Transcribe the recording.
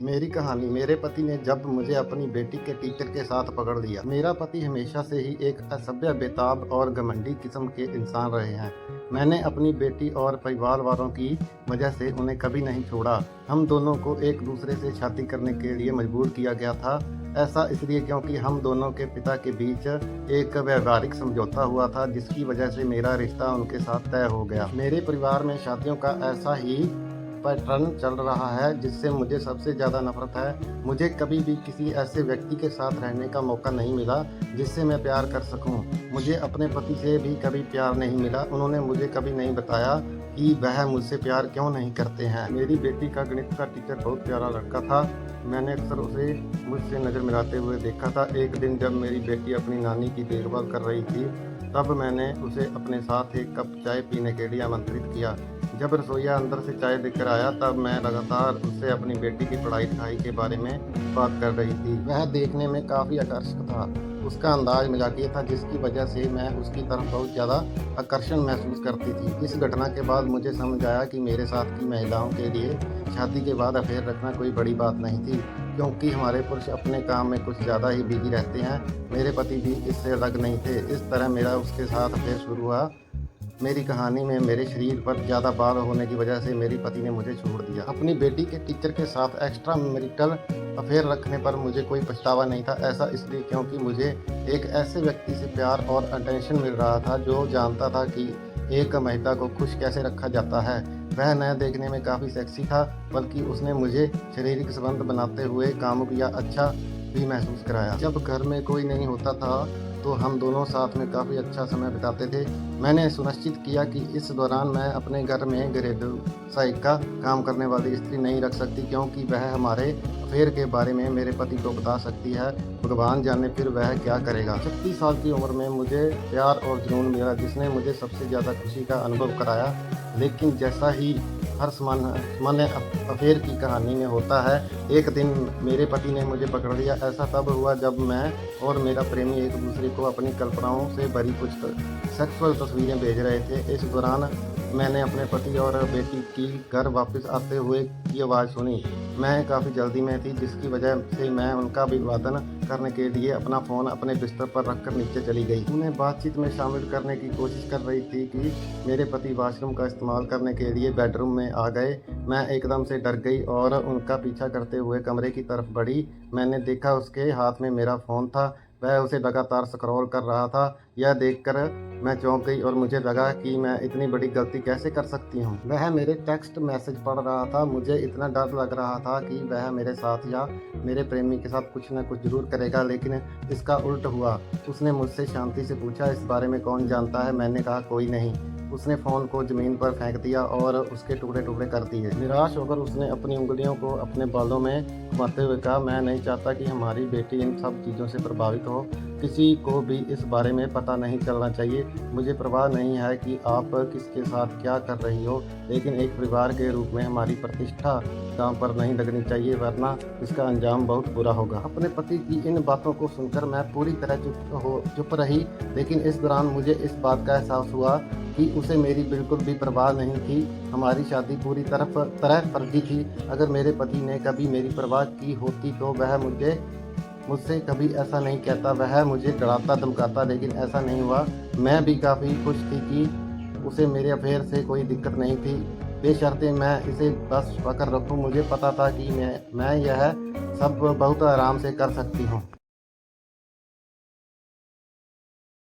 मेरी कहानी। मेरे पति ने जब मुझे अपनी बेटी के टीचर के साथ पकड़ लिया। मेरा पति हमेशा से ही एक असभ्य, बेताब और घमंडी किस्म के इंसान रहे हैं। मैंने अपनी बेटी और परिवार वालों की वजह से उन्हें कभी नहीं छोड़ा। हम दोनों को एक दूसरे से शादी करने के लिए मजबूर किया गया था। ऐसा इसलिए क्योंकि हम दोनों के पिता के बीच एक व्यवहारिक समझौता हुआ था, जिसकी वजह से मेरा रिश्ता उनके साथ तय हो गया। मेरे परिवार में शादियों का ऐसा ही पैटर्न चल रहा है जिससे मुझे सबसे ज़्यादा नफरत है। मुझे कभी भी किसी ऐसे व्यक्ति के साथ रहने का मौका नहीं मिला जिससे मैं प्यार कर सकूं। मुझे अपने पति से भी कभी प्यार नहीं मिला। उन्होंने मुझे कभी नहीं बताया कि वह मुझसे प्यार क्यों नहीं करते हैं। मेरी बेटी का गणित का टीचर बहुत प्यारा लड़का था। मैंने अक्सर उसे मुझसे नज़र मिलाते हुए देखा था। एक दिन जब मेरी बेटी अपनी नानी की देखभाल कर रही थी, तब मैंने उसे अपने साथ एक कप चाय पीने के लिए आमंत्रित किया। जब रसोइया अंदर से चाय लेकर आया, तब मैं लगातार उससे अपनी बेटी की पढ़ाई लिखाई के बारे में बात कर रही थी। वह देखने में काफ़ी आकर्षक था। उसका अंदाज मजाकिया था, जिसकी वजह से मैं उसकी तरफ बहुत ज़्यादा आकर्षण महसूस करती थी। इस घटना के बाद मुझे समझ आया कि मेरे साथ की महिलाओं के लिए शादी के बाद अफेयर रखना कोई बड़ी बात नहीं थी, क्योंकि हमारे पुरुष अपने काम में कुछ ज़्यादा ही बिजी रहते हैं। मेरे पति भी इससे अलग नहीं थे। इस तरह मेरा उसके साथ अफेयर शुरू हुआ। मेरी कहानी में मेरे शरीर पर ज़्यादा बाल होने की वजह से मेरे पति ने मुझे छोड़ दिया। अपनी बेटी के टीचर के साथ एक्स्ट्रा मैरिटल अफेयर रखने पर मुझे कोई पछतावा नहीं था। ऐसा इसलिए क्योंकि मुझे एक ऐसे व्यक्ति से प्यार और अटेंशन मिल रहा था जो जानता था कि एक महिला को खुश कैसे रखा जाता है। वह न देखने में काफ़ी सेक्सी था, बल्कि उसने मुझे शारीरिक संबंध बनाते हुए कामुक या अच्छा भी महसूस कराया। जब घर में कोई नहीं होता था तो हम दोनों साथ में काफ़ी अच्छा समय बिताते थे। मैंने सुनिश्चित किया कि इस दौरान मैं अपने घर में घरेलू सहायिका काम करने वाली स्त्री नहीं रख सकती, क्योंकि वह हमारे अफेयर के बारे में मेरे पति को बता सकती है। भगवान जाने फिर वह क्या करेगा। 36 साल की उम्र में मुझे प्यार और जुनून मिला, जिसने मुझे सबसे ज़्यादा खुशी का अनुभव कराया। लेकिन जैसा ही हर सामान्य अफेयर की कहानी में होता है, एक दिन मेरे पति ने मुझे पकड़ लिया। ऐसा तब हुआ जब मैं और मेरा प्रेमी एक दूसरे को अपनी कल्पनाओं से भरी कुछ सेक्सुअल तस्वीरें भेज रहे थे। इस दौरान मैंने अपने पति और बेटी की घर वापस आते हुए की आवाज़ सुनी। मैं काफ़ी जल्दी में थी, जिसकी वजह से मैं उनका अभिवादन करने के लिए अपना फ़ोन अपने बिस्तर पर रखकर नीचे चली गई। उन्हें बातचीत में शामिल करने की कोशिश कर रही थी कि मेरे पति वॉशरूम का इस्तेमाल करने के लिए बेडरूम में आ गए। मैं एकदम से डर गई और उनका पीछा करते हुए कमरे की तरफ बढ़ी। मैंने देखा उसके हाथ में मेरा फ़ोन था। वह उसे लगातार स्क्रॉल कर रहा था। यह देखकर मैं चौंक गई और मुझे लगा कि मैं इतनी बड़ी गलती कैसे कर सकती हूँ। वह मेरे टेक्स्ट मैसेज पढ़ रहा था। मुझे इतना डर लग रहा था कि वह मेरे साथ या मेरे प्रेमी के साथ कुछ न कुछ ज़रूर करेगा, लेकिन इसका उल्ट हुआ। उसने मुझसे शांति से पूछा, इस बारे में कौन जानता है? मैंने कहा, कोई नहीं। उसने फ़ोन को ज़मीन पर फेंक दिया और उसके टुकड़े टुकड़े कर दिए। निराश होकर उसने अपनी उंगलियों को अपने बालों में घुमाते हुए कहा, मैं नहीं चाहता कि हमारी बेटी इन सब चीज़ों से प्रभावित हो। किसी को भी इस बारे में पता नहीं चलना चाहिए। मुझे परवाह नहीं है कि आप किसके साथ क्या कर रही हो, लेकिन एक परिवार के रूप में हमारी प्रतिष्ठा दांव पर नहीं लगनी चाहिए, वरना इसका अंजाम बहुत बुरा होगा। अपने पति की इन बातों को सुनकर मैं पूरी तरह चुप रही, लेकिन इस दौरान मुझे इस बात का एहसास हुआ कि उसे मेरी बिल्कुल भी परवाह नहीं थी। हमारी शादी पूरी तरह फर्जी थी। अगर मेरे पति ने कभी मेरी परवाह की होती तो वह मुझसे कभी ऐसा नहीं कहता। वह मुझे डराता धमकाता, लेकिन ऐसा नहीं हुआ। मैं भी काफ़ी खुश थी कि उसे मेरे अफेयर से कोई दिक्कत नहीं थी, बेशर्ते मैं इसे बस पकड़ रखूं। मुझे पता था कि मैं यह सब बहुत आराम से कर सकती हूँ।